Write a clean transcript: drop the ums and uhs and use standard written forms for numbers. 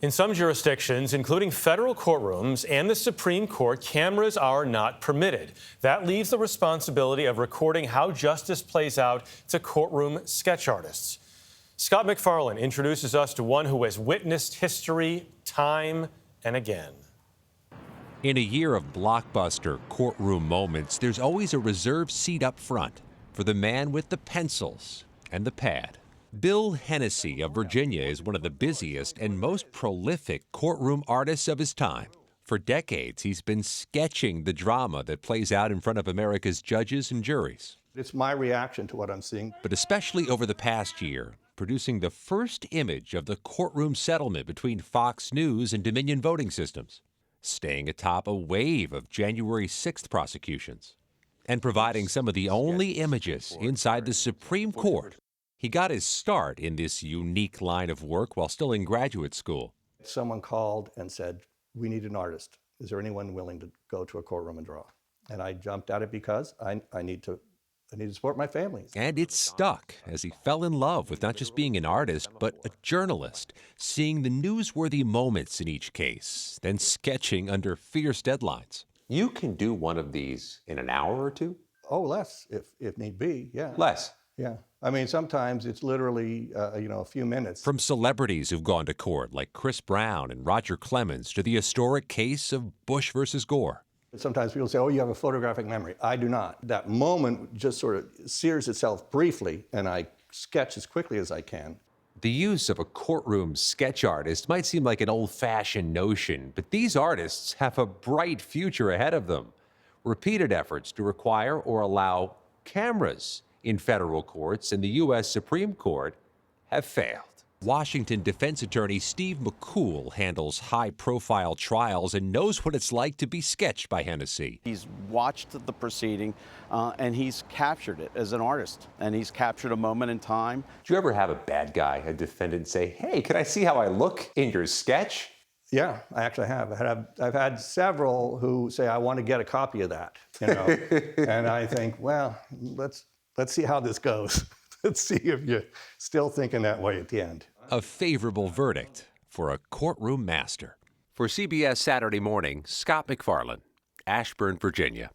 In some jurisdictions, including federal courtrooms and the Supreme Court, cameras are not permitted. That leaves the responsibility of recording how justice plays out to courtroom sketch artists. Scott MacFarlane introduces us to one who has witnessed history time and again. In a year of blockbuster courtroom moments, there's always a reserved seat up front for the man with the pencils and the pad. Bill Hennessy of Virginia is one of the busiest and most prolific courtroom artists of his time. For decades, he's been sketching the drama that plays out in front of America's judges and juries. It's my reaction to what I'm seeing. But especially over the past year, producing the first image of the courtroom settlement between Fox News and Dominion Voting Systems, staying atop a wave of January 6th prosecutions, and providing some of the only images inside the Supreme Court. He got his start in this unique line of work while still in graduate school. Someone called and said, "We need an artist. Is there anyone willing to go to a courtroom and draw?" And I jumped at it because I need to support my family. And it stuck as he fell in love with not just being an artist, but a journalist, seeing the newsworthy moments in each case, then sketching under fierce deadlines. You can do one of these in an hour or two? Oh, less, if need be, yeah. Less? Yeah. I mean, sometimes it's literally, a few minutes. From celebrities who've gone to court, like Chris Brown and Roger Clemens, to the historic case of Bush versus Gore. Sometimes people say, "Oh, you have a photographic memory." I do not. That moment just sort of sears itself briefly, and I sketch as quickly as I can. The use of a courtroom sketch artist might seem like an old-fashioned notion, but these artists have a bright future ahead of them. Repeated efforts to require or allow cameras in federal courts and the U.S. Supreme Court have failed. Washington defense attorney Steve McCool handles high-profile trials and knows what it's like to be sketched by Hennessy. He's watched the proceeding and he's captured it as an artist, and he's captured a moment in time. Do you ever have a bad guy, a defendant, say, "Hey, can I see how I look in your sketch?" Yeah, I actually have. I've had several who say, "I want to get a copy of that," and I think, well, let's see how this goes. Let's see if you're still thinking that way at the end. A favorable verdict for a courtroom master. For CBS Saturday Morning, Scott MacFarlane, Ashburn, Virginia.